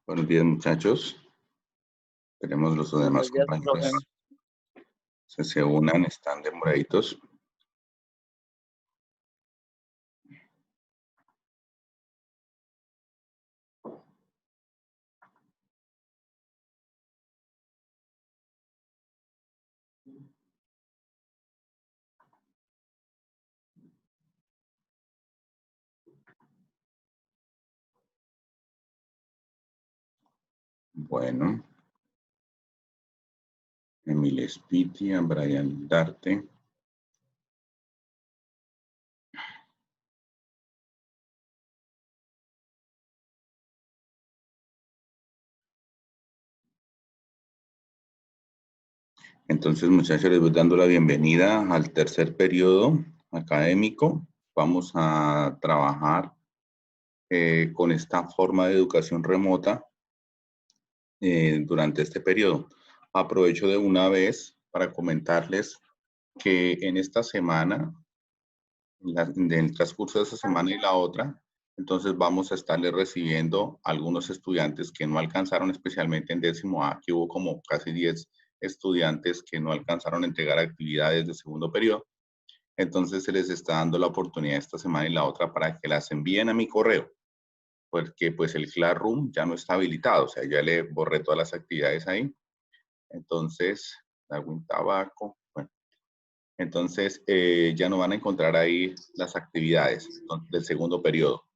Buenos días, muchachos. Esperemos los demás Buenos días, profe. compañeros se unan, están demoraditos. Bueno, Emil Spitia, Brian Darte. Entonces, muchachos, les voy dando la bienvenida al tercer periodo académico. Vamos a trabajar con esta forma de educación remota durante este periodo. Aprovecho de una vez para comentarles que en esta semana, en el transcurso de esta semana y la otra, entonces vamos a estarle recibiendo a algunos estudiantes que no alcanzaron, especialmente en décimo A, que hubo como casi 10 estudiantes que no alcanzaron a entregar actividades de segundo periodo. Entonces se les está dando la oportunidad esta semana y la otra para que las envíen a mi correo, porque pues el Classroom ya no está habilitado, o sea, ya le borré todas las actividades ahí. Entonces, hago un tabaco, bueno. Entonces, ya no van a encontrar ahí las actividades del segundo periodo.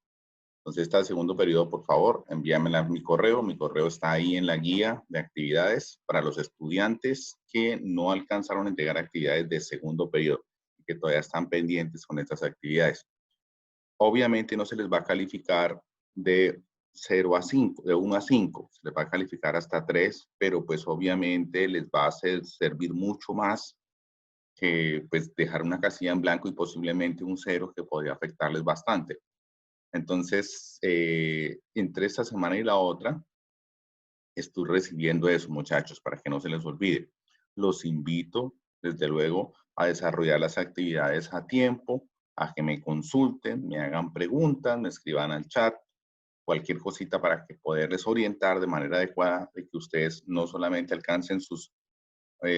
Entonces, esta del segundo periodo, por favor, envíamela a mi correo. Mi correo está ahí en la guía de actividades para los estudiantes que no alcanzaron a entregar actividades de segundo periodo y que todavía están pendientes con estas actividades. Obviamente no se les va a calificar de 0 a 5, de 1 a 5, se les va a calificar hasta 3, pero pues obviamente les va a servir mucho más que pues dejar una casilla en blanco y posiblemente un 0 que podría afectarles bastante. Entonces, entre esta semana y la otra, estoy recibiendo eso, muchachos, para que no se les olvide. Los invito, desde luego, a desarrollar las actividades a tiempo, a que me consulten, me hagan preguntas, me escriban al chat, cualquier cosita para que poderles orientar de manera adecuada y que ustedes no solamente alcancen sus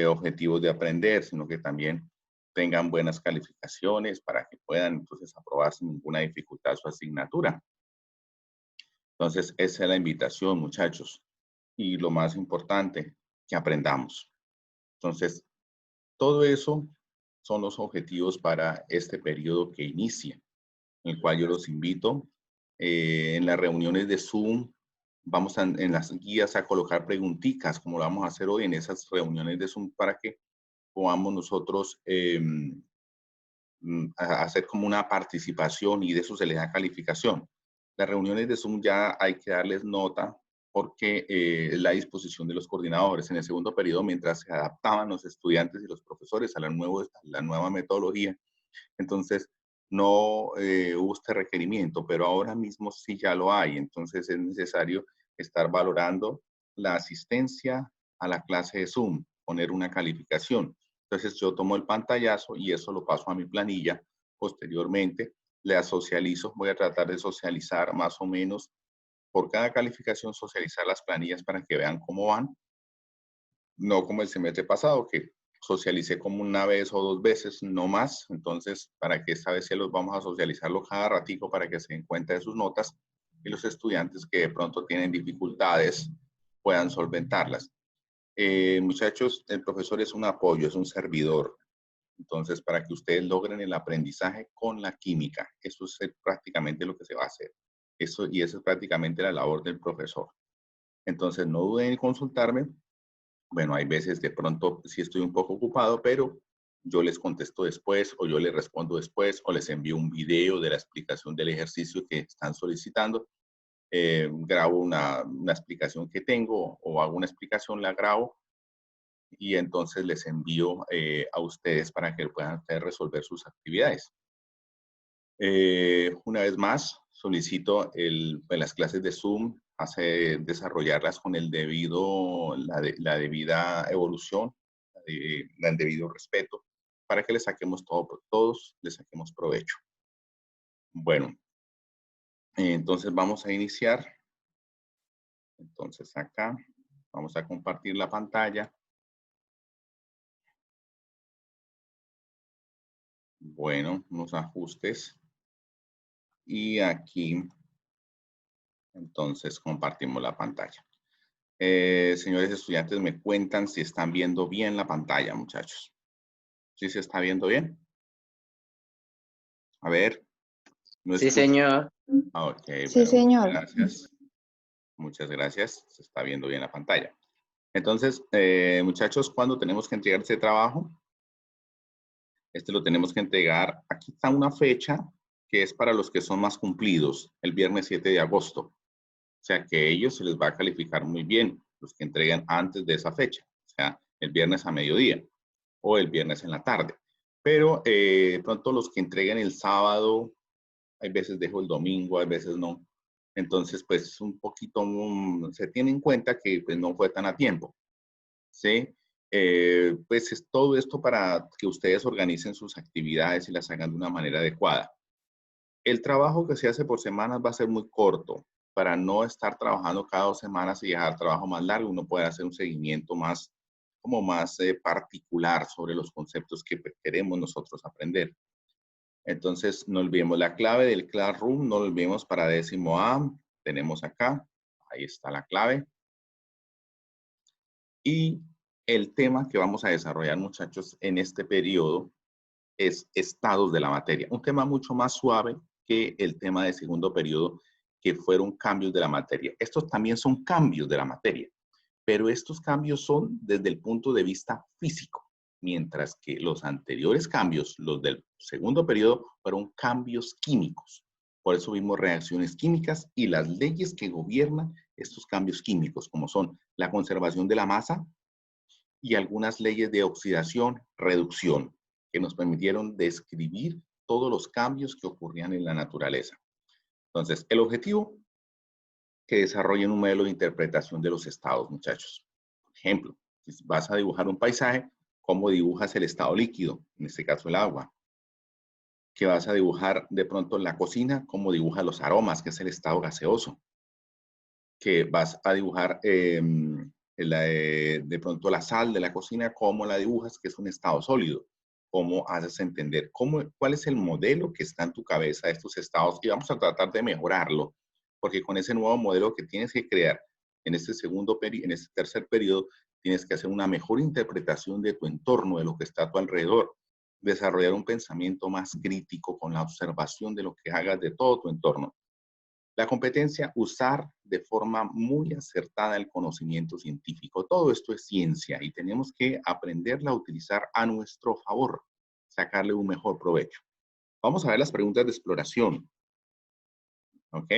objetivos de aprender, sino que también tengan buenas calificaciones para que puedan entonces aprobar sin ninguna dificultad su asignatura. Entonces, esa es la invitación, muchachos. Y lo más importante, que aprendamos. Entonces, todo eso son los objetivos para este periodo que inicia, en el cual yo los invito. En las reuniones de Zoom, vamos en las guías a colocar preguntitas, como lo vamos a hacer hoy en esas reuniones de Zoom, para que podamos nosotros hacer como una participación y de eso se les da calificación. Las reuniones de Zoom ya hay que darles nota porque es la disposición de los coordinadores. En el segundo periodo, mientras se adaptaban los estudiantes y los profesores a la nueva metodología, entonces no hubo este requerimiento, pero ahora mismo sí ya lo hay. Entonces es necesario estar valorando la asistencia a la clase de Zoom, poner una calificación. Entonces yo tomo el pantallazo y eso lo paso a mi planilla. Posteriormente la socializo, voy a tratar de socializar más o menos por cada calificación, socializar las planillas para que vean cómo van. No como el semestre pasado, que socialicé como una vez o dos veces, no más. Entonces, para que esta vez sí los vamos a socializarlo cada ratico para que se den cuenta de sus notas y los estudiantes que de pronto tienen dificultades puedan solventarlas. Muchachos, el profesor es un apoyo, es un servidor. Entonces, para que ustedes logren el aprendizaje con la química, eso es prácticamente lo que se va a hacer. Eso, y esa es prácticamente la labor del profesor. Entonces, no duden en consultarme. Bueno, hay veces de pronto sí estoy un poco ocupado, pero yo les contesto después o yo les respondo después o les envío un video de la explicación del ejercicio que están solicitando. Grabo una explicación que tengo o hago una explicación, la grabo y entonces les envío a ustedes para que puedan ustedes resolver sus actividades. Una vez más, solicito las clases de Zoom, desarrollarlas con el la debida evolución, el debido respeto, para que le saquemos todos le saquemos provecho. Bueno, entonces vamos a iniciar. Entonces acá vamos a compartir la pantalla. Bueno, unos ajustes. Y aquí, entonces, compartimos la pantalla. Señores estudiantes, me cuentan si están viendo bien la pantalla, muchachos. ¿Sí se está viendo bien? A ver, no Sí, escucho. señor. Ok, Sí, bueno, muchas señor. gracias. Muchas gracias. Se está viendo bien la pantalla. Entonces, muchachos, ¿cuándo tenemos que entregar ese trabajo? Este lo tenemos que entregar. Aquí está una fecha que es para los que son más cumplidos, el viernes 7 de agosto. O sea que a ellos se les va a calificar muy bien, los que entreguen antes de esa fecha. O sea, el viernes a mediodía o el viernes en la tarde. Pero pronto los que entreguen el sábado, hay veces dejo el domingo, hay veces no. Entonces, pues un poquito, se tiene en cuenta que pues, no fue tan a tiempo. ¿Sí? Pues es todo esto para que ustedes organicen sus actividades y las hagan de una manera adecuada. El trabajo que se hace por semanas va a ser muy corto para no estar trabajando cada 2 semanas y dejar trabajo más largo. Uno puede hacer un seguimiento más, como más particular sobre los conceptos que queremos nosotros aprender. Entonces, no olvidemos la clave del Classroom, no lo olvidemos para 10º A. Tenemos acá, ahí está la clave. Y el tema que vamos a desarrollar, muchachos, en este periodo es estados de la materia. Un tema mucho más suave que el tema de segundo periodo, que fueron cambios de la materia. Estos también son cambios de la materia, pero estos cambios son desde el punto de vista físico, mientras que los anteriores cambios, los del segundo periodo, fueron cambios químicos. Por eso vimos reacciones químicas y las leyes que gobiernan estos cambios químicos, como son la conservación de la masa y algunas leyes de oxidación, reducción, que nos permitieron describir todos los cambios que ocurrían en la naturaleza. Entonces, el objetivo, que desarrollen un modelo de interpretación de los estados, muchachos. Por ejemplo, si vas a dibujar un paisaje, ¿cómo dibujas el estado líquido? En este caso, el agua. Que vas a dibujar de pronto en la cocina, ¿cómo dibujas los aromas? Que es el estado gaseoso. Que vas a dibujar de pronto la sal de la cocina, ¿cómo la dibujas? Que es un estado sólido. ¿Cómo haces entender cuál es el modelo que está en tu cabeza de estos estados? Y vamos a tratar de mejorarlo, porque con ese nuevo modelo que tienes que crear en este en este tercer periodo, tienes que hacer una mejor interpretación de tu entorno, de lo que está a tu alrededor, desarrollar un pensamiento más crítico con la observación de lo que hagas de todo tu entorno. La competencia, usar de forma muy acertada el conocimiento científico. Todo esto es ciencia y tenemos que aprenderla a utilizar a nuestro favor, sacarle un mejor provecho. Vamos a ver las preguntas de exploración. ¿Ok?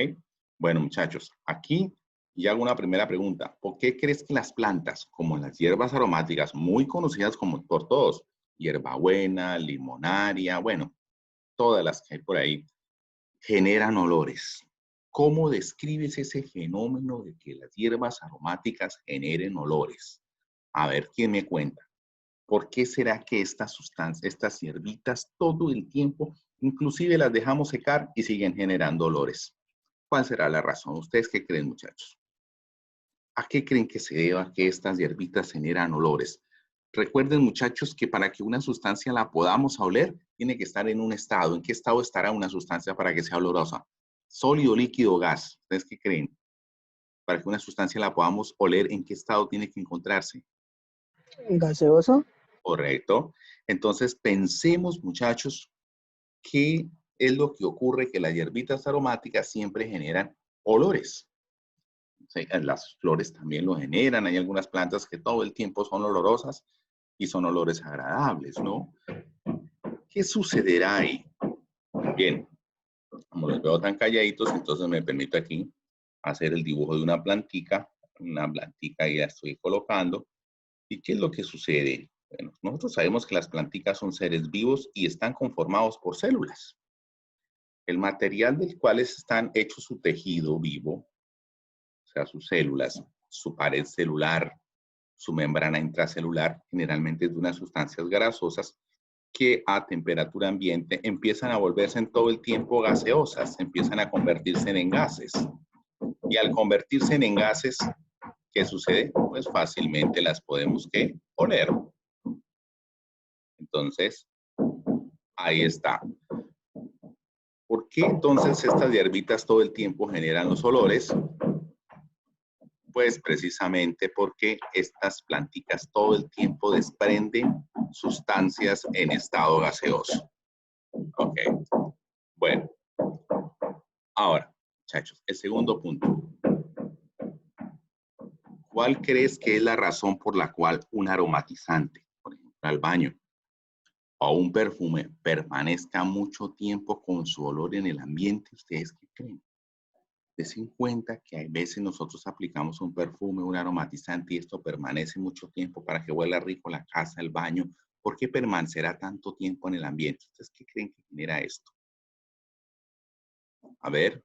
Bueno, muchachos, aquí ya hago una primera pregunta. ¿Por qué crees que las plantas, como las hierbas aromáticas, muy conocidas como por todos, hierbabuena, limonaria, bueno, todas las que hay por ahí, generan olores? ¿Cómo describes ese fenómeno de que las hierbas aromáticas generen olores? A ver, ¿quién me cuenta? ¿Por qué será que estas sustancias, estas hierbitas, todo el tiempo, inclusive las dejamos secar y siguen generando olores? ¿Cuál será la razón? ¿Ustedes qué creen, muchachos? ¿A qué creen que se deba que estas hierbitas generan olores? Recuerden, muchachos, que para que una sustancia la podamos oler, tiene que estar en un estado. ¿En qué estado estará una sustancia para que sea olorosa? Sólido, líquido, gas. ¿Ustedes qué creen? Para que una sustancia la podamos oler, ¿en qué estado tiene que encontrarse? Gaseoso. Correcto. Entonces, pensemos, muchachos, qué es lo que ocurre, que las hierbitas aromáticas siempre generan olores. Sí, las flores también lo generan. Hay algunas plantas que todo el tiempo son olorosas y son olores agradables, ¿no? ¿Qué sucederá ahí? Bien, como los veo tan calladitos, entonces me permito aquí hacer el dibujo de una plantica y la estoy colocando. ¿Y qué es lo que sucede? Bueno, nosotros sabemos que las planticas son seres vivos y están conformados por células. El material del cual están hechos su tejido vivo, o sea, sus células, su pared celular, su membrana intracelular, generalmente es de unas sustancias grasosas que a temperatura ambiente empiezan a volverse en todo el tiempo gaseosas, empiezan a convertirse en gases. Y al convertirse en gases, ¿qué sucede? Pues fácilmente las podemos, ¿qué? Oler. Entonces, ahí está. ¿Por qué entonces estas hierbitas todo el tiempo generan los olores? Pues precisamente porque estas planticas todo el tiempo desprenden sustancias en estado gaseoso. Ok. Bueno, ahora, muchachos, el segundo punto. ¿Cuál crees que es la razón por la cual un aromatizante, por ejemplo, al baño, o un perfume permanezca mucho tiempo con su olor en el ambiente? ¿Ustedes qué creen? Des en cuenta que hay veces nosotros aplicamos un perfume, un aromatizante y esto permanece mucho tiempo para que huela rico la casa, el baño. ¿Por qué permanecerá tanto tiempo en el ambiente? ¿Ustedes qué creen que genera esto? A ver,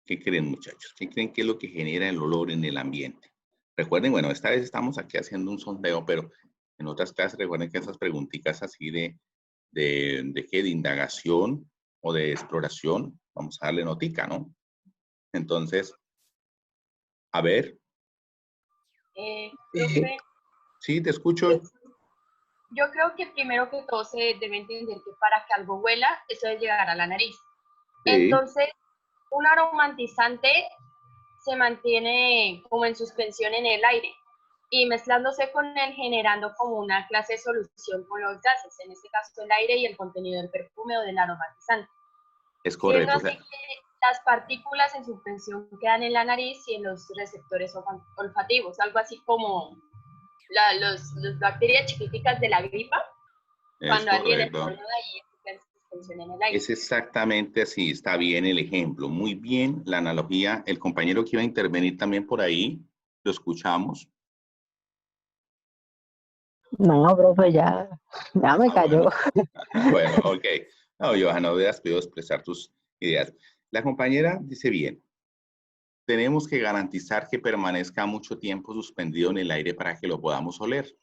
¿qué creen, muchachos? ¿Qué creen que es lo que genera el olor en el ambiente? Recuerden, bueno, esta vez estamos aquí haciendo un sondeo, pero en otras clases recuerden que esas preguntitas así de indagación o de exploración, vamos a darle notica, ¿no? Entonces, a ver, Profe, sí, te escucho. yo creo que primero que todo se debe entender que para que algo huela, eso debe llegar a la nariz. Sí, Entonces, un aromatizante se mantiene como en suspensión en el aire y mezclándose con él generando como una clase de solución con los gases, en este caso el aire y el contenido del perfume o del aromatizante. es Siendo correcto. O así sea, que las partículas en suspensión quedan en la nariz y en los receptores olfativos, algo así como los bacterias chiquiticas de la gripa, es cuando alguien correcto. estornuda y queda en suspensión en el aire. Es exactamente así. Está bien el ejemplo. Muy bien la analogía. El compañero que iba a intervenir también por ahí, lo escuchamos. No, profe, ya me Ah, bueno. cayó. Bueno, ok. No, Johanna, no hubieras podido expresar tus ideas. La compañera dice bien. Tenemos que garantizar que permanezca mucho tiempo suspendido en el aire para que lo podamos oler.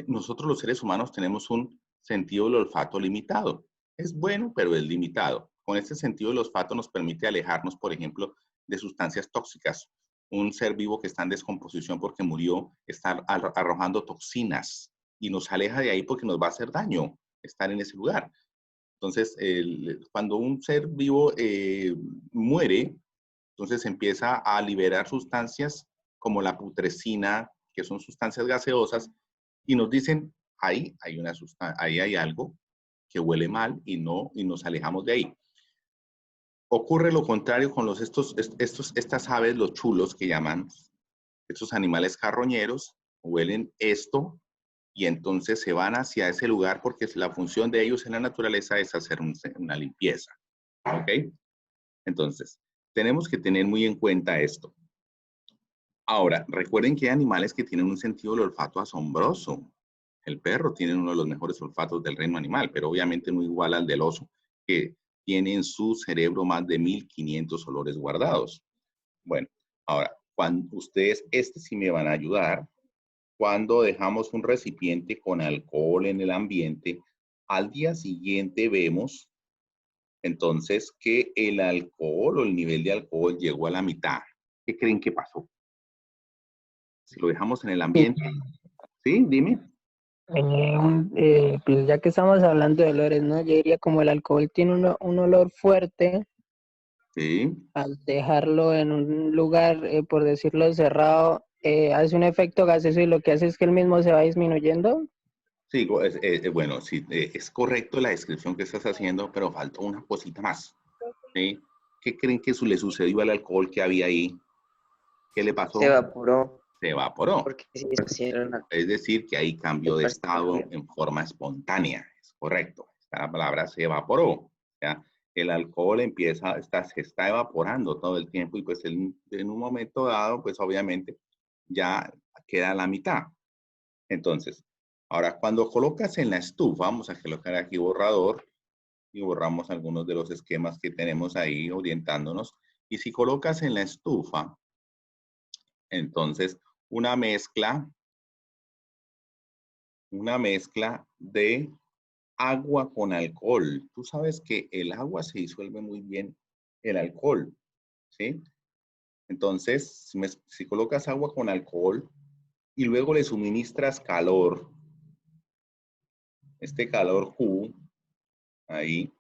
Nosotros los seres humanos tenemos un sentido del olfato limitado. Es bueno, pero es limitado. Con este sentido del olfato nos permite alejarnos, por ejemplo, de sustancias tóxicas. Un ser vivo que está en descomposición porque murió está arrojando toxinas y nos aleja de ahí porque nos va a hacer daño estar en ese lugar. Entonces, cuando un ser vivo muere, entonces empieza a liberar sustancias como la putrescina, que son sustancias gaseosas, y nos dicen, ahí hay una sustancia, ahí hay algo que huele mal y nos alejamos de ahí. Ocurre lo contrario con estas aves, los chulos que llaman, estos animales carroñeros, huelen esto y entonces se van hacia ese lugar porque la función de ellos en la naturaleza es hacer una limpieza. ¿Ok? Entonces, tenemos que tener muy en cuenta esto. Ahora, recuerden que hay animales que tienen un sentido del olfato asombroso. El perro tiene uno de los mejores olfatos del reino animal, pero obviamente no igual al del oso, que tiene en su cerebro más de 1500 olores guardados. Bueno, ahora, cuando ustedes, sí me van a ayudar, cuando dejamos un recipiente con alcohol en el ambiente, al día siguiente vemos entonces que el alcohol o el nivel de alcohol llegó a la mitad. ¿Qué creen que pasó? Si lo dejamos en el Sí, ambiente, ¿sí? Dime. pues ya que estamos hablando de olores, ¿no? Yo diría como el alcohol tiene un olor fuerte, Sí. al dejarlo en un lugar, por decirlo, cerrado, hace un efecto gaseoso y lo que hace es que el mismo se va disminuyendo. Sí, bueno, sí, es correcto la descripción que estás haciendo, pero falta una cosita más. ¿Sí? ¿Qué creen que le sucedió al alcohol que había ahí? ¿Qué le Se pasó? evaporó Se evaporó. porque se hicieron Es decir, que ahí cambió de estado partículas. en forma espontánea. Es correcto. Esta palabra se evaporó. ¿Ya? El alcohol se está evaporando todo el tiempo y pues en un momento dado, pues obviamente ya queda a la mitad. Entonces, ahora cuando colocas en la estufa, vamos a colocar aquí borrador y borramos algunos de los esquemas que tenemos ahí orientándonos. Y si colocas en la estufa, entonces una mezcla de agua con alcohol. Tú sabes que el agua se disuelve muy bien el alcohol, ¿sí? Entonces, si colocas agua con alcohol y luego le suministras calor, este calor Q, ahí,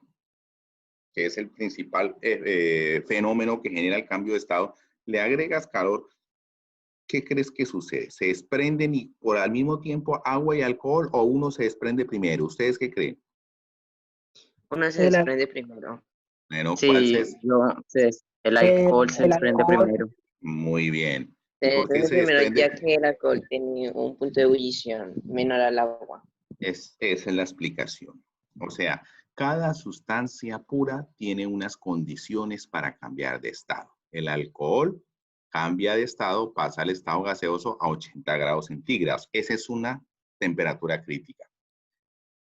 que es el principal fenómeno que genera el cambio de estado, le agregas calor, ¿qué crees que sucede? ¿Se desprenden y por al mismo tiempo agua y alcohol o uno se desprende primero? ¿Ustedes qué creen? Uno se El, al- desprende primero. Bueno, ¿cuál Sí, es? el alcohol se el desprende alcohol, primero. Muy bien. ¿Y Se por qué desprende se primero desprende? ya que el alcohol tiene un punto de ebullición menor al agua. Esa es la explicación. O sea, cada sustancia pura tiene unas condiciones para cambiar de estado. El alcohol cambia de estado, pasa al estado gaseoso a 80 grados centígrados. Esa es una temperatura crítica.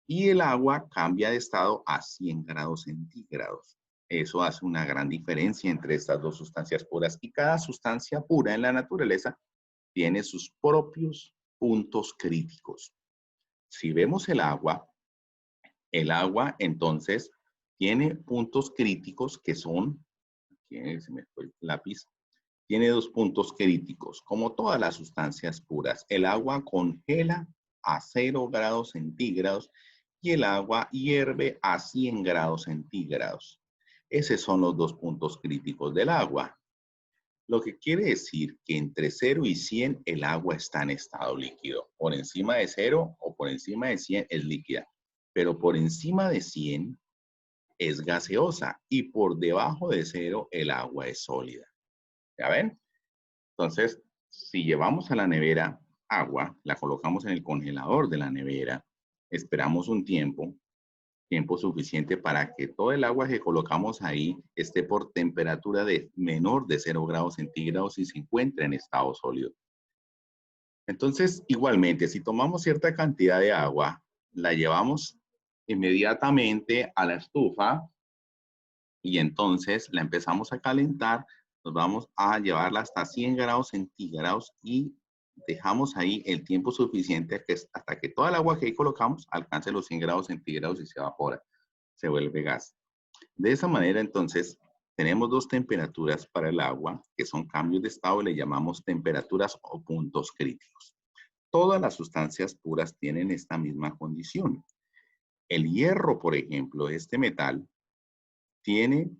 Y el agua cambia de estado a 100 grados centígrados. Eso hace una gran diferencia entre estas dos sustancias puras. Y cada sustancia pura en la naturaleza tiene sus propios puntos críticos. Si vemos el agua entonces tiene puntos críticos que son, aquí se me fue el lápiz, tiene dos puntos críticos, como todas las sustancias puras. El agua congela a 0 grados centígrados y el agua hierve a 100 grados centígrados. Esos son los dos puntos críticos del agua. Lo que quiere decir que entre 0 y 100 el agua está en estado líquido. Por encima de 0 o por encima de 100 es líquida. Pero por encima de 100 es gaseosa y por debajo de 0 el agua es sólida. ¿Ya ven? Entonces, si llevamos a la nevera agua, la colocamos en el congelador de la nevera, esperamos un tiempo suficiente para que todo el agua que colocamos ahí esté por temperatura de menor de 0 grados centígrados y se encuentre en estado sólido. Entonces, igualmente, si tomamos cierta cantidad de agua, la llevamos inmediatamente a la estufa y entonces la empezamos a calentar, nos vamos a llevarla hasta 100 grados centígrados y dejamos ahí el tiempo suficiente hasta que toda el agua que ahí colocamos alcance los 100 grados centígrados y se evapora, se vuelve gas. De esa manera, entonces, tenemos dos temperaturas para el agua, que son cambios de estado, y le llamamos temperaturas o puntos críticos. Todas las sustancias puras tienen esta misma condición. El hierro, por ejemplo, este metal, tiene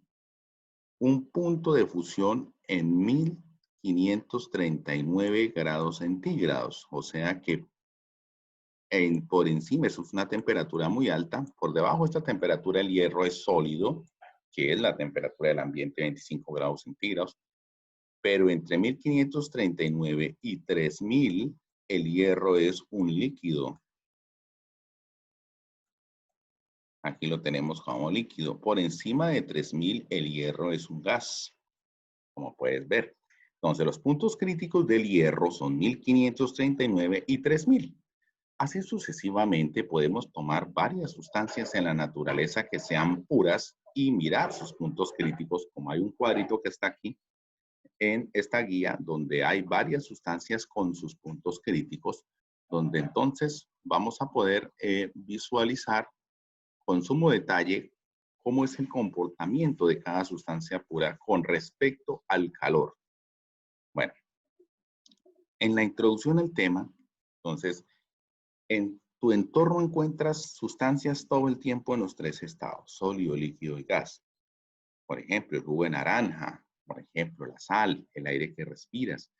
un punto de fusión en 1539 grados centígrados, o sea que por encima, eso es una temperatura muy alta. Por debajo de esta temperatura el hierro es sólido, que es la temperatura del ambiente, 25 grados centígrados. Pero entre 1539 y 3000 el hierro es un líquido. Aquí lo tenemos como líquido. Por encima de 3000 el hierro es un gas, como puedes ver. Entonces los puntos críticos del hierro son 1539 y 3000. Así sucesivamente podemos tomar varias sustancias en la naturaleza que sean puras y mirar sus puntos críticos, como hay un cuadrito que está aquí en esta guía donde hay varias sustancias con sus puntos críticos, donde entonces vamos a poder visualizar con sumo detalle cómo es el comportamiento de cada sustancia pura con respecto al calor. Bueno, en la introducción al tema, entonces, en tu entorno encuentras sustancias todo el tiempo en los tres estados, sólido, líquido y gas. Por ejemplo, el jugo de naranja, por ejemplo, la sal, el aire que respiras.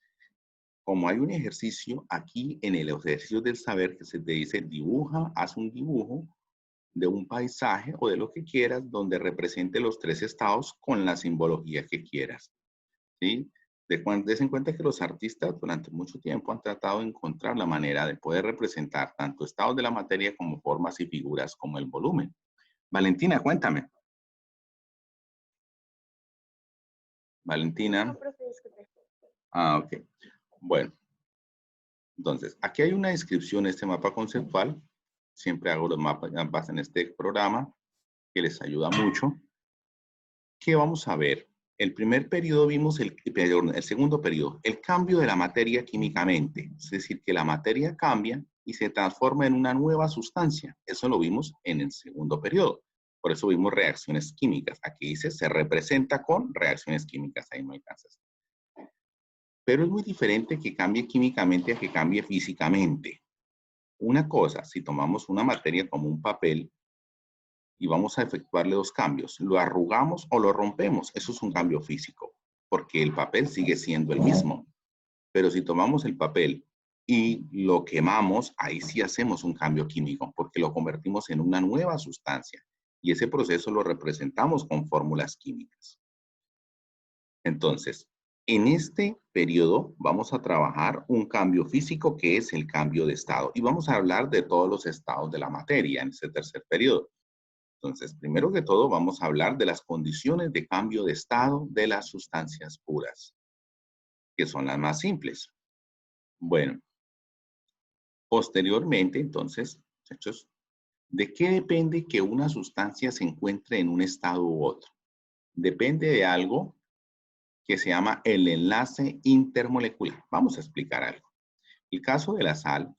Como hay un ejercicio aquí en el ejercicio del saber que se te dice dibuja, haz un dibujo de un paisaje o de lo que quieras donde represente los tres estados con la simbología que quieras. ¿Sí? Des en cuenta que los artistas durante mucho tiempo han tratado de encontrar la manera de poder representar tanto estados de la materia como formas y figuras como el volumen. Valentina, cuéntame. Valentina. No, profe, disculpe. Ah, ok. Bueno, entonces, aquí hay una descripción de este mapa conceptual. Siempre hago los mapas en este programa que les ayuda mucho. ¿Qué vamos a ver? El primer periodo vimos el segundo periodo, el cambio de la materia químicamente. Es decir, que la materia cambia y se transforma en una nueva sustancia. Eso lo vimos en el segundo periodo. Por eso vimos reacciones químicas. Aquí dice, se representa con reacciones químicas. Ahí no alcanzas. Pero es muy diferente que cambie químicamente a que cambie físicamente. Una cosa, si tomamos una materia como un papel y vamos a efectuarle dos cambios, lo arrugamos o lo rompemos, eso es un cambio físico, porque el papel sigue siendo el mismo. Pero si tomamos el papel y lo quemamos, ahí sí hacemos un cambio químico, porque lo convertimos en una nueva sustancia. Y ese proceso lo representamos con fórmulas químicas. Entonces, en este periodo vamos a trabajar un cambio físico que es el cambio de estado. Y vamos a hablar de todos los estados de la materia en este tercer periodo. Entonces, primero que todo, vamos a hablar de las condiciones de cambio de estado de las sustancias puras, que son las más simples. Bueno, posteriormente, entonces, muchachos, ¿de qué depende que una sustancia se encuentre en un estado u otro? Depende de algo que se llama el enlace intermolecular. Vamos a explicar algo. El caso de la sal,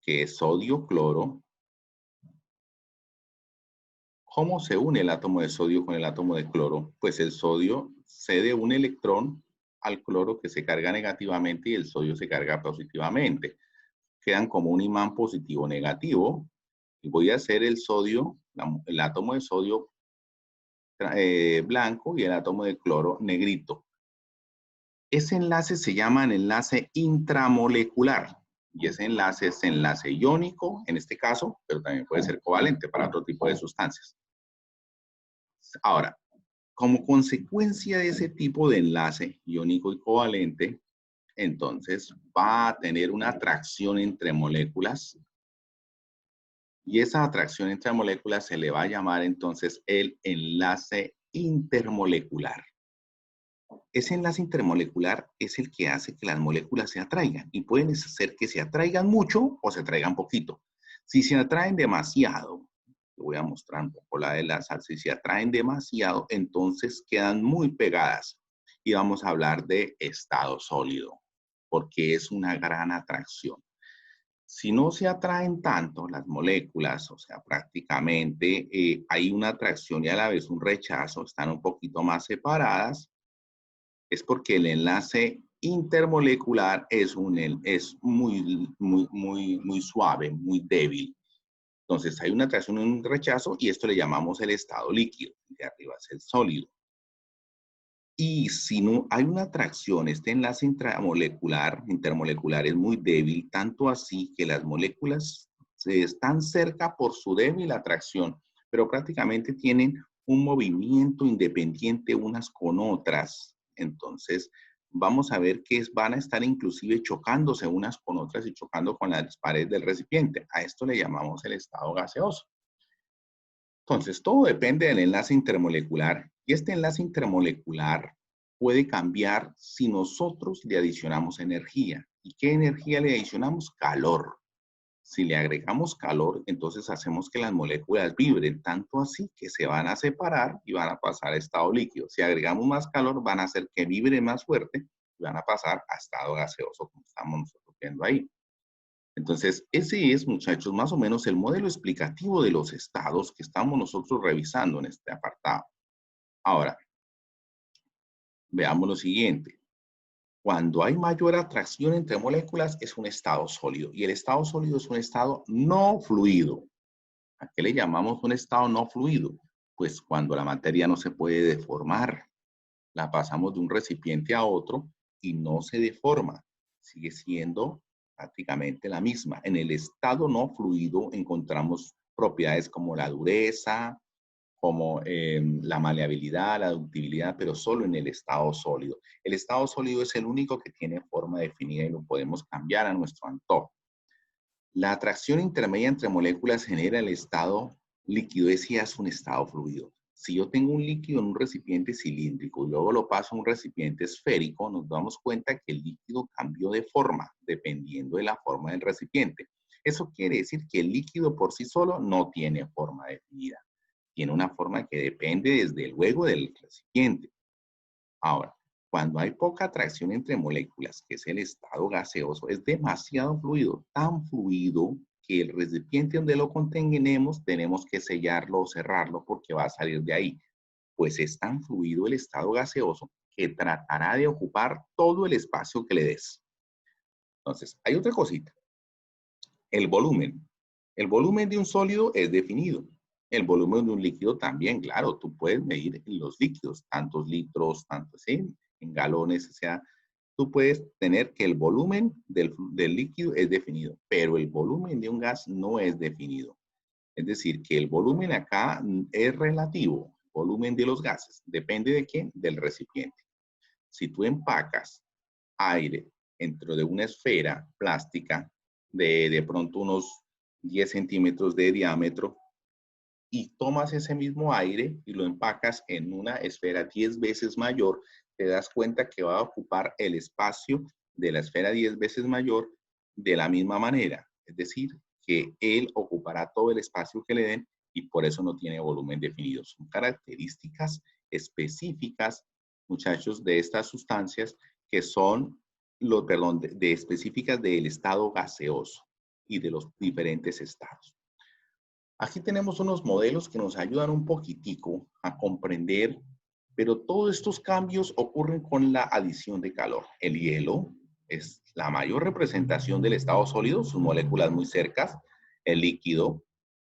que es sodio-cloro, ¿cómo se une el átomo de sodio con el átomo de cloro? Pues el sodio cede un electrón al cloro que se carga negativamente y el sodio se carga positivamente. Quedan como un imán positivo-negativo. Y voy a hacer el sodio, el átomo de sodio blanco y el átomo de cloro negrito. Ese enlace se llama el enlace intramolecular. Y ese enlace es enlace iónico, en este caso, pero también puede ser covalente para otro tipo de sustancias. Ahora, como consecuencia de ese tipo de enlace iónico y covalente, entonces va a tener una atracción entre moléculas. Y esa atracción entre moléculas se le va a llamar entonces el enlace intermolecular. Ese enlace intermolecular es el que hace que las moléculas se atraigan y pueden hacer que se atraigan mucho o se atraigan poquito. Si se atraen demasiado, te voy a mostrar un poco la de la sal, si se atraen demasiado, entonces quedan muy pegadas y vamos a hablar de estado sólido, porque es una gran atracción. Si no se atraen tanto las moléculas, o sea, prácticamente hay una atracción y a la vez un rechazo, están un poquito más separadas, es porque el enlace intermolecular es muy suave, muy débil. Entonces hay una atracción y un rechazo y esto le llamamos el estado líquido. De arriba es el sólido. Y si no hay una atracción, este enlace intermolecular es muy débil, tanto así que las moléculas están cerca por su débil atracción, pero prácticamente tienen un movimiento independiente unas con otras. Entonces, vamos a ver que van a estar inclusive chocándose unas con otras y chocando con las paredes del recipiente. A esto le llamamos el estado gaseoso. Entonces, todo depende del enlace intermolecular y este enlace intermolecular puede cambiar si nosotros le adicionamos energía. ¿Y qué energía le adicionamos? Calor. Si le agregamos calor, entonces hacemos que las moléculas vibren, tanto así que se van a separar y van a pasar a estado líquido. Si agregamos más calor, van a hacer que vibre más fuerte y van a pasar a estado gaseoso, como estamos nosotros viendo ahí. Entonces, ese es, muchachos, más o menos el modelo explicativo de los estados que estamos nosotros revisando en este apartado. Ahora, veamos lo siguiente. Cuando hay mayor atracción entre moléculas es un estado sólido y el estado sólido es un estado no fluido. ¿A qué le llamamos un estado no fluido? Pues cuando la materia no se puede deformar, la pasamos de un recipiente a otro y no se deforma, sigue siendo prácticamente la misma. En el estado no fluido encontramos propiedades como la dureza, como la maleabilidad, la ductibilidad, pero solo en el estado sólido. El estado sólido es el único que tiene forma definida y lo podemos cambiar a nuestro antojo. La atracción intermedia entre moléculas genera el estado líquido, ese ya es un estado fluido. Si yo tengo un líquido en un recipiente cilíndrico y luego lo paso a un recipiente esférico, nos damos cuenta que el líquido cambió de forma dependiendo de la forma del recipiente. Eso quiere decir que el líquido por sí solo no tiene forma definida. Tiene una forma que depende desde luego del recipiente. Ahora, cuando hay poca atracción entre moléculas, que es el estado gaseoso, es demasiado fluido, tan fluido que el recipiente donde lo contenemos tenemos que sellarlo o cerrarlo porque va a salir de ahí. Pues es tan fluido el estado gaseoso que tratará de ocupar todo el espacio que le des. Entonces, hay otra cosita. El volumen. El volumen de un sólido es definido. El volumen de un líquido también, claro, tú puedes medir los líquidos, tantos litros, tantos en galones, o sea, tú puedes tener que el volumen del líquido es definido, pero el volumen de un gas no es definido. Es decir, que el volumen acá es relativo, volumen de los gases, depende de quién, del recipiente. Si tú empacas aire dentro de una esfera plástica de pronto unos 10 centímetros de diámetro y tomas ese mismo aire y lo empacas en una esfera 10 veces mayor, te das cuenta que va a ocupar el espacio de la esfera 10 veces mayor de la misma manera. Es decir, que él ocupará todo el espacio que le den y por eso no tiene volumen definido. Son características específicas, muchachos, de estas sustancias que son, de específicas del estado gaseoso y de los diferentes estados. Aquí tenemos unos modelos que nos ayudan un poquitico a comprender, pero todos estos cambios ocurren con la adición de calor. El hielo es la mayor representación del estado sólido, sus moléculas muy cercas. El líquido,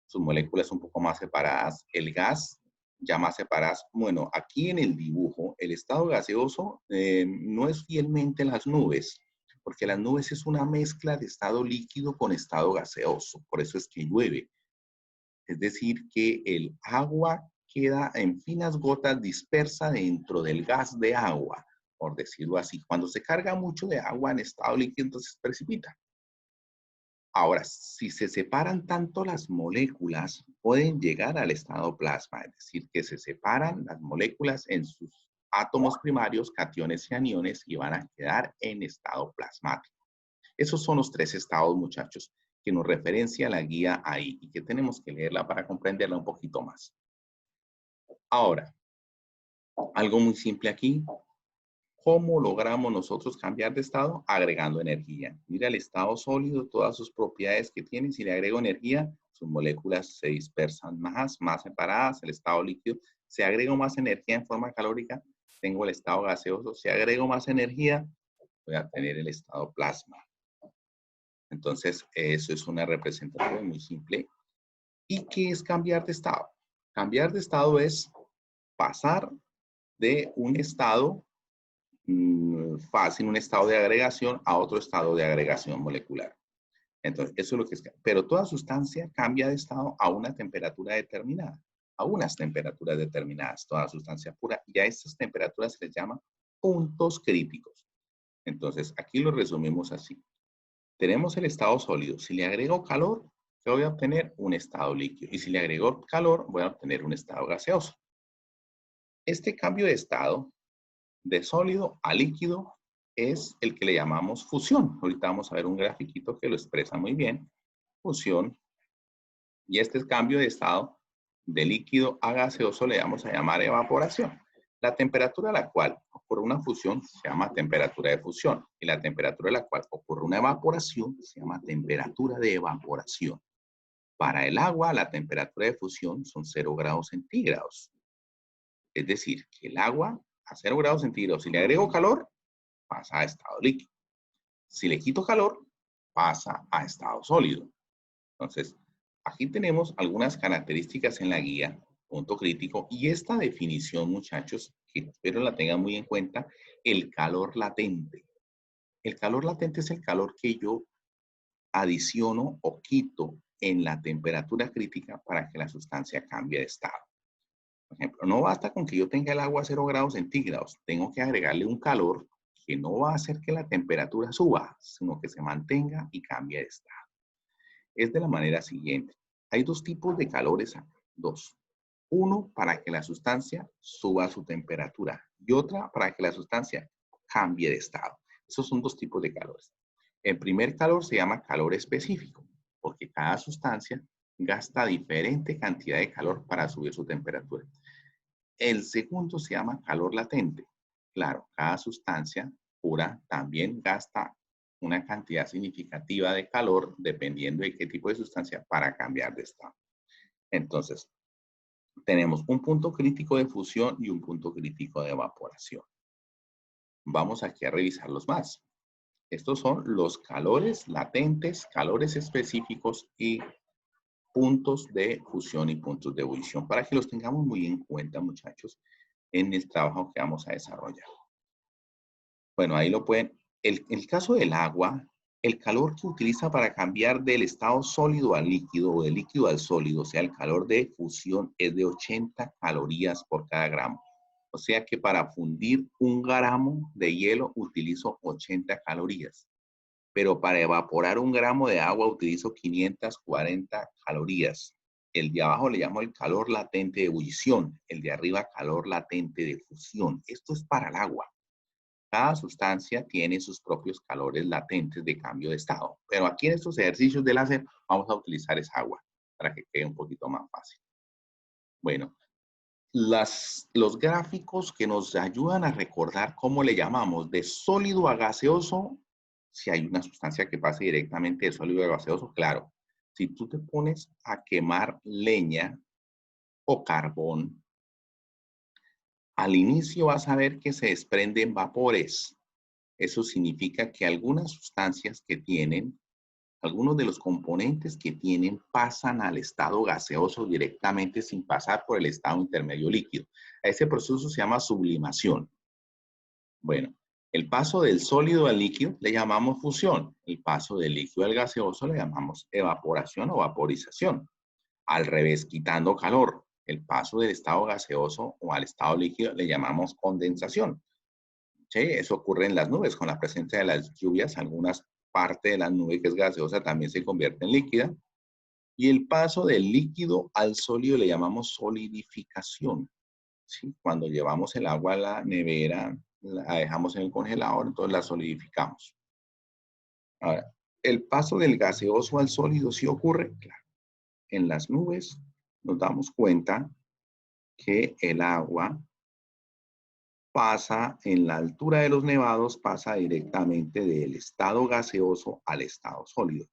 sus moléculas un poco más separadas. El gas, ya más separadas. Bueno, aquí en el dibujo, el estado gaseoso no es fielmente las nubes, porque las nubes es una mezcla de estado líquido con estado gaseoso. Por eso es que llueve. Es decir, que el agua queda en finas gotas dispersa dentro del gas de agua, por decirlo así. Cuando se carga mucho de agua en estado líquido, entonces precipita. Ahora, si se separan tanto las moléculas, pueden llegar al estado plasma, es decir, que se separan las moléculas en sus átomos primarios, cationes y aniones, y van a quedar en estado plasmático. Esos son los tres estados, muchachos, que nos referencia la guía ahí y que tenemos que leerla para comprenderla un poquito más. Ahora, algo muy simple aquí. ¿Cómo logramos nosotros cambiar de estado? Agregando energía. Mira el estado sólido, todas sus propiedades que tiene. Si le agrego energía, sus moléculas se dispersan más separadas. El estado líquido, si agrego más energía en forma calórica, tengo el estado gaseoso. Si agrego más energía, voy a tener el estado plasma. Entonces, eso es una representación muy simple. ¿Y qué es cambiar de estado? Cambiar de estado es pasar de un estado fácil, un estado de agregación, a otro estado de agregación molecular. Entonces, eso es lo que es. Pero toda sustancia cambia de estado a una temperatura determinada, a unas temperaturas determinadas, toda sustancia pura, y a estas temperaturas se les llama puntos críticos. Entonces, aquí lo resumimos así. Tenemos el estado sólido. Si le agrego calor, ¿qué voy a obtener? Un estado líquido. Y si le agrego calor, voy a obtener un estado gaseoso. Este cambio de estado, de sólido a líquido, es el que le llamamos fusión. Ahorita vamos a ver un grafiquito que lo expresa muy bien. Fusión. Y este cambio de estado de líquido a gaseoso le vamos a llamar evaporación. La temperatura a la cual ocurre una fusión se llama temperatura de fusión y la temperatura a la cual ocurre una evaporación se llama temperatura de evaporación. Para el agua, la temperatura de fusión son 0 grados centígrados. Es decir, que el agua a 0 grados centígrados, si le agrego calor, pasa a estado líquido. Si le quito calor, pasa a estado sólido. Entonces, aquí tenemos algunas características en la guía, punto crítico, y esta definición, muchachos, que espero la tengan muy en cuenta, el calor latente. El calor latente es el calor que yo adiciono o quito en la temperatura crítica para que la sustancia cambie de estado. Por ejemplo, no basta con que yo tenga el agua a 0 grados centígrados, tengo que agregarle un calor que no va a hacer que la temperatura suba, sino que se mantenga y cambie de estado. Es de la manera siguiente. Hay dos tipos de calores, dos. Uno para que la sustancia suba su temperatura y otra para que la sustancia cambie de estado. Esos son dos tipos de calores. El primer calor se llama calor específico, porque cada sustancia gasta diferente cantidad de calor para subir su temperatura. El segundo se llama calor latente. Claro, cada sustancia pura también gasta una cantidad significativa de calor dependiendo de qué tipo de sustancia para cambiar de estado. Entonces, tenemos un punto crítico de fusión y un punto crítico de evaporación. Vamos aquí a revisarlos más. Estos son los calores latentes, calores específicos y puntos de fusión y puntos de ebullición, para que los tengamos muy en cuenta, muchachos, en el trabajo que vamos a desarrollar. Bueno, ahí lo pueden. En el caso del agua, el calor que utiliza para cambiar del estado sólido al líquido o del líquido al sólido, o sea, el calor de fusión es de 80 calorías por cada gramo. O sea que para fundir un gramo de hielo utilizo 80 calorías. Pero para evaporar un gramo de agua utilizo 540 calorías. El de abajo le llamo el calor latente de ebullición, el de arriba calor latente de fusión. Esto es para el agua. Cada sustancia tiene sus propios calores latentes de cambio de estado. Pero aquí en estos ejercicios de láser vamos a utilizar esa agua para que quede un poquito más fácil. Bueno, los gráficos que nos ayudan a recordar cómo le llamamos de sólido a gaseoso, si hay una sustancia que pase directamente de sólido a gaseoso, claro. Si tú te pones a quemar leña o carbón, al inicio vas a ver que se desprenden vapores. Eso significa que algunas sustancias que tienen, algunos de los componentes que tienen pasan al estado gaseoso directamente sin pasar por el estado intermedio líquido. A ese proceso se llama sublimación. Bueno, el paso del sólido al líquido le llamamos fusión. El paso del líquido al gaseoso le llamamos evaporación o vaporización. Al revés, quitando calor. El paso del estado gaseoso o al estado líquido le llamamos condensación. ¿Sí? Eso ocurre en las nubes. Con la presencia de las lluvias, algunas partes de la nube que es gaseosa también se convierte en líquida. Y el paso del líquido al sólido le llamamos solidificación. ¿Sí? Cuando llevamos el agua a la nevera, la dejamos en el congelador, entonces la solidificamos. Ahora, el paso del gaseoso al sólido sí ocurre, claro. En las nubes nos damos cuenta que el agua pasa en la altura de los nevados, pasa directamente del estado gaseoso al estado sólido.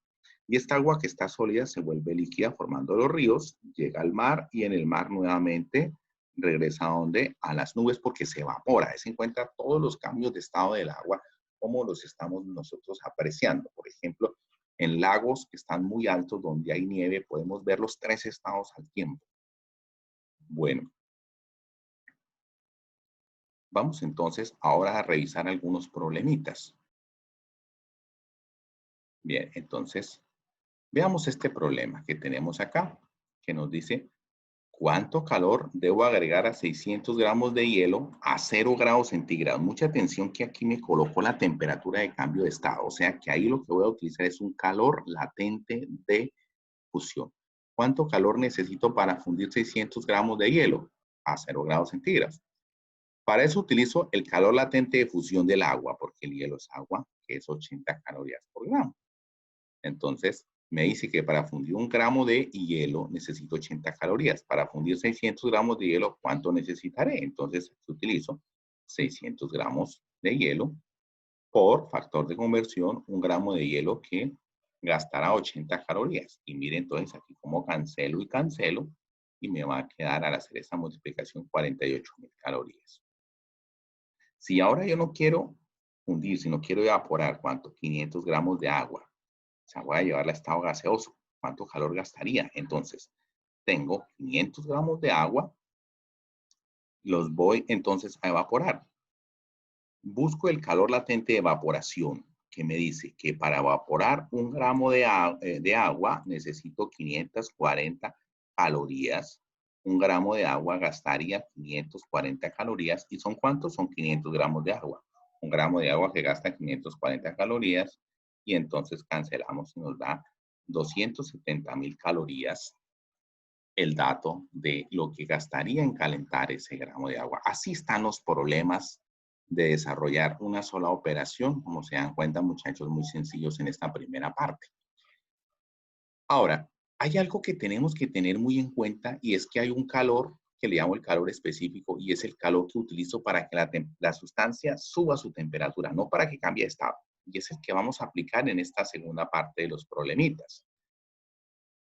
Y esta agua que está sólida se vuelve líquida formando los ríos, llega al mar y en el mar nuevamente regresa a donde? A las nubes porque se evapora. Se encuentra todos los cambios de estado del agua, como los estamos nosotros apreciando. Por ejemplo, en lagos que están muy altos donde hay nieve, podemos ver los 3 estados al tiempo. Bueno, vamos entonces ahora a revisar algunos problemitas. Bien, entonces, veamos este problema que tenemos acá, que nos dice, ¿cuánto calor debo agregar a 600 gramos de hielo a 0 grados centígrados? Mucha atención que aquí me colocó la temperatura de cambio de estado, o sea que ahí lo que voy a utilizar es un calor latente de fusión. ¿Cuánto calor necesito para fundir 600 gramos de hielo a 0 grados centígrados? Para eso utilizo el calor latente de fusión del agua, porque el hielo es agua, que es 80 calorías por gramo. Entonces, me dice que para fundir un gramo de hielo necesito 80 calorías. Para fundir 600 gramos de hielo, ¿cuánto necesitaré? Entonces, utilizo 600 gramos de hielo por factor de conversión, un gramo de hielo que gastará 80 calorías. Y miren entonces aquí cómo cancelo y cancelo y me va a quedar al hacer esta multiplicación 48.000 calorías. Si ahora yo no quiero fundir, sino quiero evaporar, ¿cuánto? 500 gramos de agua. O sea, voy a llevarla a estado gaseoso. ¿Cuánto calor gastaría? Entonces, tengo 500 gramos de agua. Los voy entonces a evaporar. Busco el calor latente de evaporación, que me dice que para evaporar un gramo de agua necesito 540 calorías. Un gramo de agua gastaría 540 calorías. ¿Y son cuántos? Son 500 gramos de agua. Un gramo de agua que gasta 540 calorías. Y entonces cancelamos y nos da 270.000 calorías el dato de lo que gastaría en calentar ese gramo de agua. Así están los problemas de desarrollar una sola operación, como se dan cuenta, muchachos, muy sencillos en esta primera parte. Ahora, hay algo que tenemos que tener muy en cuenta y es que hay un calor que le llamo el calor específico y es el calor que utilizo para que la sustancia suba su temperatura, no para que cambie de estado. Y es el que vamos a aplicar en esta segunda parte de los problemitas.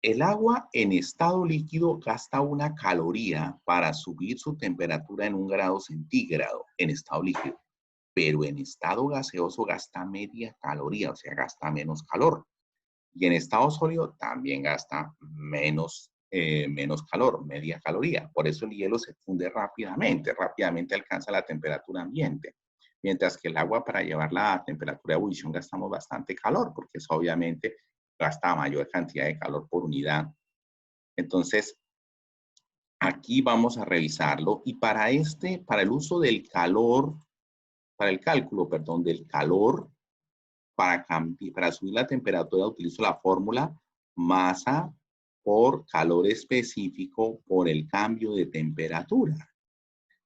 El agua en estado líquido gasta una caloría para subir su temperatura en 1 grado centígrado en estado líquido. pero en estado gaseoso gasta media caloría, o sea, gasta menos calor. Y en estado sólido también gasta menos calor, media caloría. Por eso el hielo se funde rápidamente alcanza la temperatura ambiente. Mientras que el agua, para llevarla a temperatura de ebullición, gastamos bastante calor, porque eso obviamente gasta mayor cantidad de calor por unidad. Entonces, aquí vamos a revisarlo. Y para el uso del calor, para el cálculo, perdón, del calor, para subir la temperatura utilizo la fórmula masa por calor específico por el cambio de temperatura.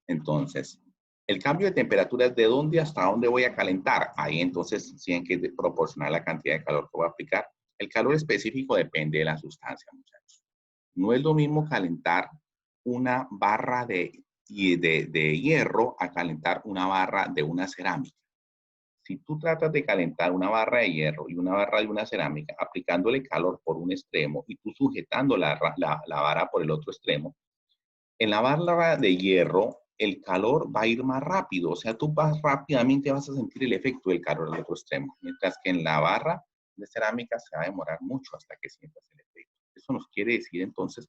Entonces, el cambio de temperatura es de dónde hasta dónde voy a calentar. Ahí entonces tienen que proporcionar la cantidad de calor que voy a aplicar. El calor específico depende de la sustancia, muchachos. No es lo mismo calentar una barra de hierro a calentar una barra de una cerámica. Si tú tratas de calentar una barra de hierro y una barra de una cerámica, aplicándole calor por un extremo y tú sujetando la vara por el otro extremo, en la barra de hierro el calor va a ir más rápido, o sea, tú rápidamente vas a sentir el efecto del calor del otro extremo, mientras que en la barra de cerámica se va a demorar mucho hasta que sientas el efecto. Eso nos quiere decir entonces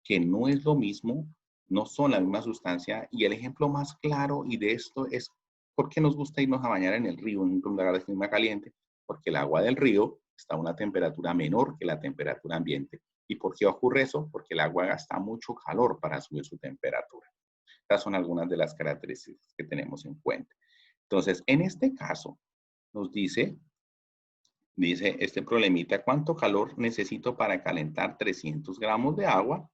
que no es lo mismo, no son la misma sustancia, y el ejemplo más claro y de esto es ¿por qué nos gusta irnos a bañar en el río en un lugar de clima caliente? Porque el agua del río está a una temperatura menor que la temperatura ambiente. ¿Y por qué ocurre eso? Porque el agua gasta mucho calor para subir su temperatura. Estas son algunas de las características que tenemos en cuenta. Entonces, en este caso, nos dice este problemita, ¿cuánto calor necesito para calentar 300 gramos de agua?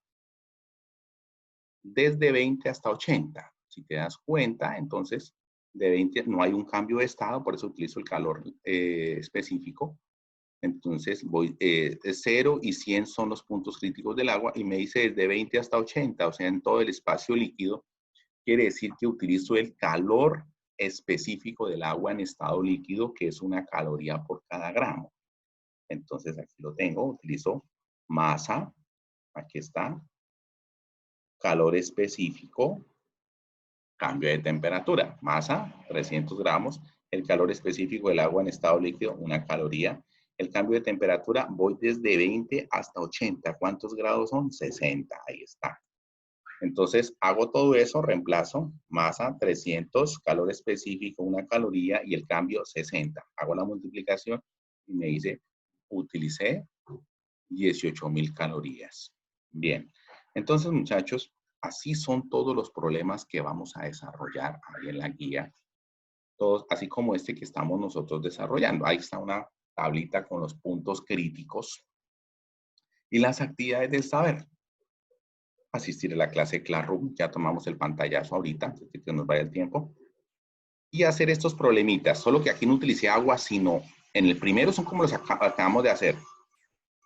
Desde 20 hasta 80. Si te das cuenta, entonces, de 20 no hay un cambio de estado, por eso utilizo el calor específico. Entonces, 0 y 100 son los puntos críticos del agua y me dice desde 20 hasta 80, o sea, en todo el espacio líquido. Quiere decir que utilizo el calor específico del agua en estado líquido, que es una caloría por cada gramo. Entonces, aquí lo tengo, utilizo masa, aquí está, calor específico, cambio de temperatura, masa, 300 gramos, el calor específico del agua en estado líquido, una caloría. El cambio de temperatura, voy desde 20 hasta 80. ¿Cuántos grados son? 60, ahí está. Entonces, hago todo eso, reemplazo, masa, 300, calor específico, una caloría y el cambio, 60. Hago la multiplicación y me dice, utilicé 18,000 calorías. Bien, entonces, muchachos, así son todos los problemas que vamos a desarrollar ahí en la guía. Todos, así como este que estamos nosotros desarrollando. Ahí está una tablita con los puntos críticos y las actividades del saber. Asistir a la clase Classroom, ya tomamos el pantallazo ahorita, antes de que nos vaya el tiempo. Y hacer estos problemitas, solo que aquí no utilicé agua, sino en el primero son como los acabamos de hacer.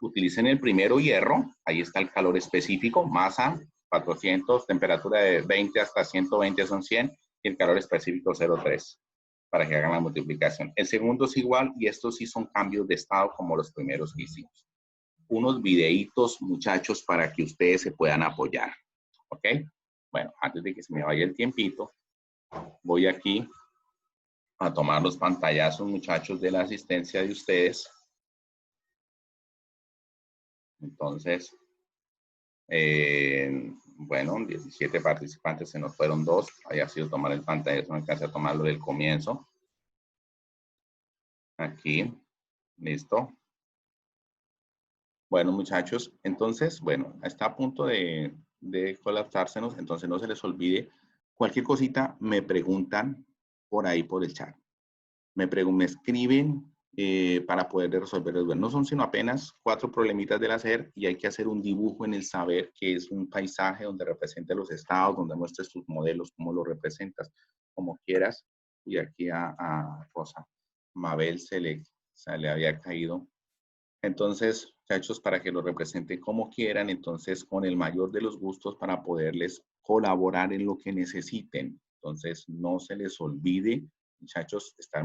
Utilicen el primero hierro, ahí está el calor específico, masa 400, temperatura de 20 hasta 120 son 100 y el calor específico 0,3 para que hagan la multiplicación. El segundo es igual y estos sí son cambios de estado como los primeros que hicimos. Unos videitos, muchachos, para que ustedes se puedan apoyar. ¿Ok? Bueno, antes de que se me vaya el tiempito, voy aquí a tomar los pantallazos, muchachos, de la asistencia de ustedes. Entonces, bueno, 17 participantes, se nos fueron 2. Había sido tomar el pantallazo, no alcancé a tomarlo del comienzo. Aquí, listo. Bueno, muchachos, entonces, bueno, está a punto de colapsársenos, entonces no se les olvide. Cualquier cosita me preguntan por ahí por el chat. Me escriben para poder resolverlos. Bueno, no son sino apenas 4 problemitas del hacer y hay que hacer un dibujo en el saber, que es un paisaje donde represente los estados, donde muestres tus modelos, cómo los representas, como quieras. Y aquí a Rosa Mabel se le había caído. Entonces, muchachos, para que lo representen como quieran, entonces con el mayor de los gustos para poderles colaborar en lo que necesiten. Entonces, no se les olvide, muchachos, estar